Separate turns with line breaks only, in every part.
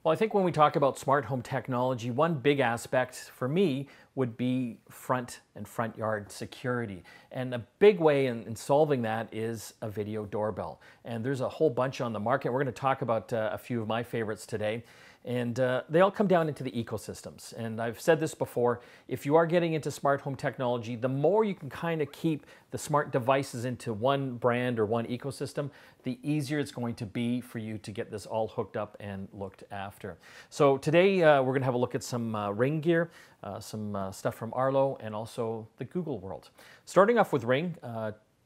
Well, I think when we talk about smart home technology, one big aspect for me would be front and front yard security. And a big way in solving that is a video doorbell. And there's a whole bunch on the market. We're going to talk about a few of my favorites today. And they all come down into the ecosystems. And I've said this before, if you are getting into smart home technology, the more you can kind of keep the smart devices into one brand or one ecosystem, the easier it's going to be for you to get this all hooked up and looked after. So today we're going to have a look at some Ring gear, some stuff from Arlo, and also the Google world. Starting off with Ring,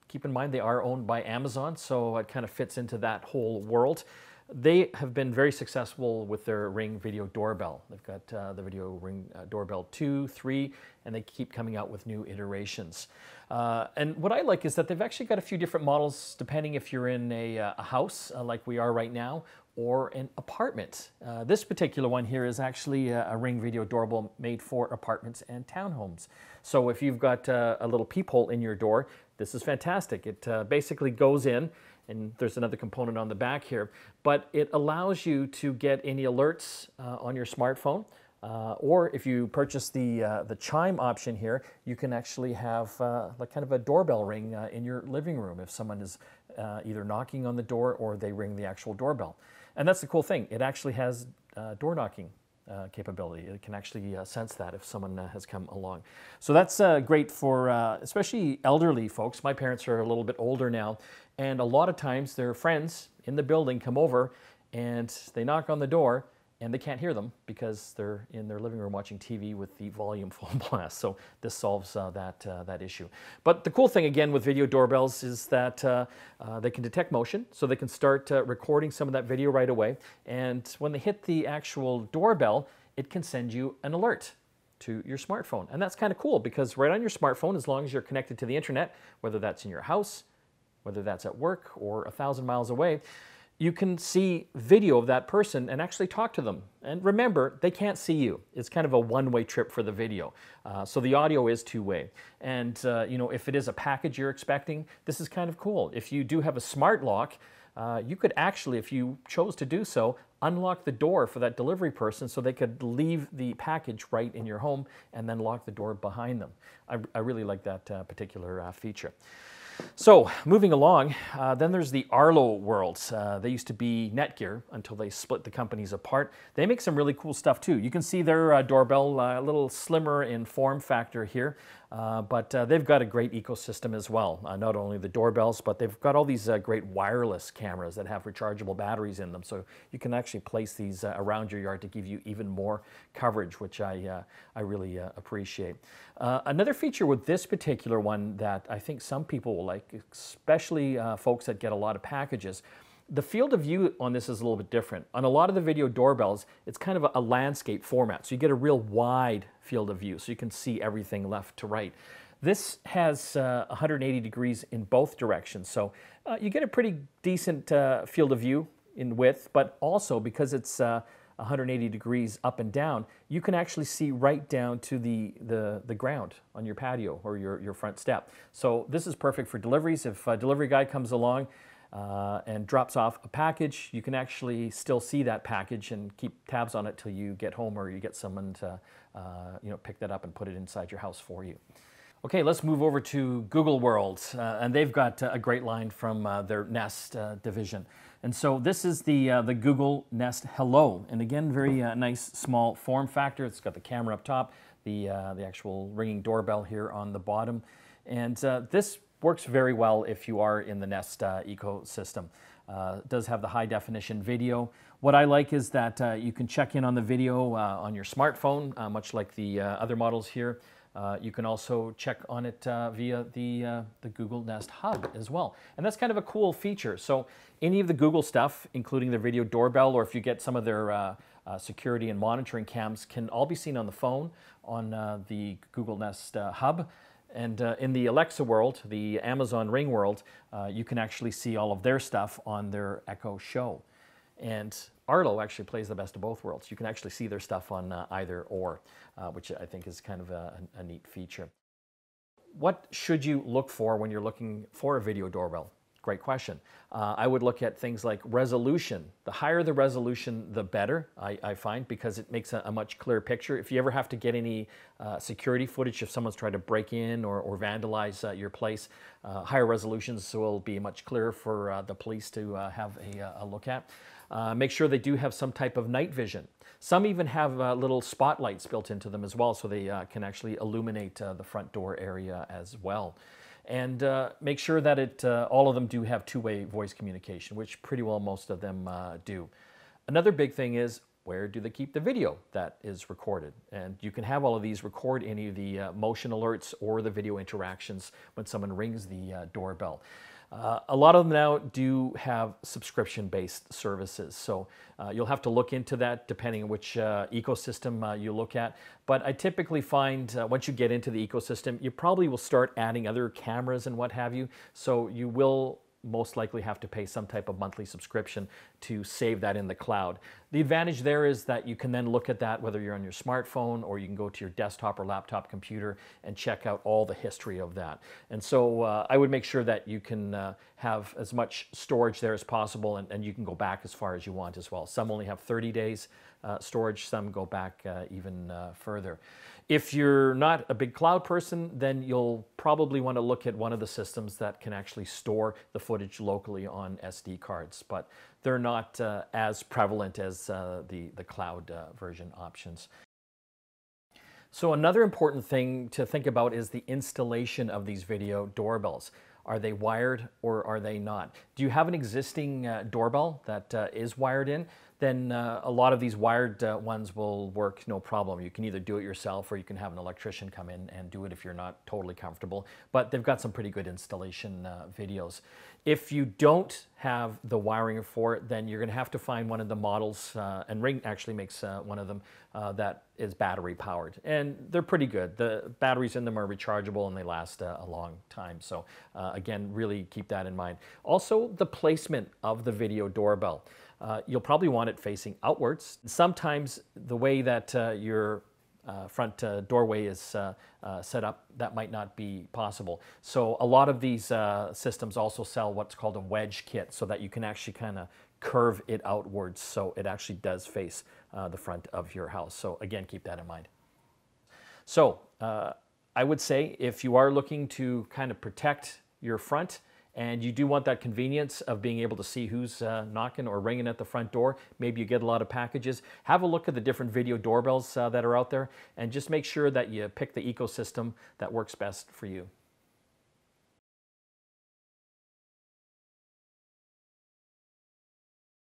keep in mind they are owned by Amazon, so it kind of fits into that whole world. They have been very successful with their Ring Video Doorbell. They've got the Video Ring Doorbell 2, 3, and they keep coming out with new iterations. And what I like is that they've actually got a few different models depending if you're in a house like we are right now or an apartment. This particular one here is actually a Ring Video Doorbell made for apartments and townhomes. So if you've got a little peephole in your door, this is fantastic. It basically goes in, and there's another component on the back here, but it allows you to get any alerts on your smartphone, or if you purchase the chime option here, you can actually have like kind of a doorbell ring in your living room if someone is either knocking on the door or they ring the actual doorbell. And that's the cool thing. It actually has door knocking capability. It can actually sense that if someone has come along. So that's great for especially elderly folks. My parents are a little bit older now, and a lot of times their friends in the building come over and they knock on the door and they can't hear them because they're in their living room watching TV with the volume full blast. So this solves that issue. But the cool thing again with video doorbells is that they can detect motion, so they can start recording some of that video right away. And when they hit the actual doorbell, it can send you an alert to your smartphone. And that's kind of cool because right on your smartphone, as long as you're connected to the internet, whether that's in your house, whether that's at work or 1,000 miles away, you can see video of that person and actually talk to them. And remember, they can't see you. It's kind of a one-way trip for the video. So the audio is two-way. And you know, if it is a package you're expecting, this is kind of cool. If you do have a smart lock, you could actually, if you chose to do so, unlock the door for that delivery person so they could leave the package right in your home and then lock the door behind them. I really like that particular feature. So moving along, then there's the Arlo world. They used to be Netgear until they split the companies apart. They make some really cool stuff too. You can see their doorbell a little slimmer in form factor here, but they've got a great ecosystem as well. Not only the doorbells, but they've got all these great wireless cameras that have rechargeable batteries in them. So you can actually place these around your yard to give you even more coverage, which I really appreciate. Another feature with this particular one that I think some people will like, especially folks that get a lot of packages, the field of view on this is a little bit different. On a lot of the video doorbells, it's kind of a landscape format, so you get a real wide field of view, so you can see everything left to right. This has 180 degrees in both directions, so you get a pretty decent field of view in width, but also because it's 180 degrees up and down, you can actually see right down to the ground on your patio or your front step. So this is perfect for deliveries. If a delivery guy comes along and drops off a package, you can actually still see that package and keep tabs on it till you get home or you get someone to pick that up and put it inside your house for you. Okay, let's move over to Google World, and they've got a great line from their Nest division. And so this is the Google Nest Hello, and again, very nice small form factor. It's got the camera up top, the actual ringing doorbell here on the bottom, and this works very well if you are in the Nest ecosystem. It does have the high definition video. What I like is that you can check in on the video on your smartphone, much like the other models here. You can also check on it via the Google Nest Hub as well. And that's kind of a cool feature. So any of the Google stuff, including their video doorbell, or if you get some of their security and monitoring cams, can all be seen on the phone on the Google Nest Hub. And in the Alexa world, the Amazon Ring world, you can actually see all of their stuff on their Echo Show. And Arlo actually plays the best of both worlds. You can actually see their stuff on either or, which I think is kind of a neat feature. What should you look for when you're looking for a video doorbell? great question. I would look at things like resolution. The higher the resolution, the better, I find, because it makes a much clearer picture. If you ever have to get any security footage, if someone's trying to break in or vandalize your place, higher resolutions will be much clearer for the police to have a look at. Make sure they do have some type of night vision. Some even have little spotlights built into them as well, so they can actually illuminate the front door area as well. And make sure that all of them do have two-way voice communication, which pretty well most of them do. Another big thing is, where do they keep the video that is recorded? And you can have all of these record any of the motion alerts or the video interactions when someone rings the doorbell. A lot of them now do have subscription-based services, so you'll have to look into that depending on which ecosystem you look at. But I typically find once you get into the ecosystem, you probably will start adding other cameras and what have you, so you will most likely have to pay some type of monthly subscription to save that in the cloud. The advantage there is that you can then look at that whether you're on your smartphone or you can go to your desktop or laptop computer and check out all the history of that. And so I would make sure that you can have as much storage there as possible, and you can go back as far as you want as well. Some only have 30 days storage, some go back even further. If you're not a big cloud person, then you'll probably want to look at one of the systems that can actually store the footage locally on SD cards, but they're not as prevalent as the cloud version options. So another important thing to think about is the installation of these video doorbells. Are they wired or are they not? Do you have an existing doorbell that is wired in? Then a lot of these wired ones will work no problem. You can either do it yourself or you can have an electrician come in and do it if you're not totally comfortable. But they've got some pretty good installation videos. If you don't have the wiring for it, then you're going to have to find one of the models, and Ring actually makes one of them that is battery powered. And they're pretty good. The batteries in them are rechargeable and they last a long time. So again, really keep that in mind. Also, the placement of the video doorbell. You'll probably want it facing outwards. Sometimes the way that your front doorway is set up, that might not be possible. So a lot of these systems also sell what's called a wedge kit, so that you can actually kind of curve it outwards so it actually does face the front of your house. So again, keep that in mind. So I would say if you are looking to kind of protect your front, and you do want that convenience of being able to see who's knocking or ringing at the front door, maybe you get a lot of packages, have a look at the different video doorbells that are out there, and just make sure that you pick the ecosystem that works best for you.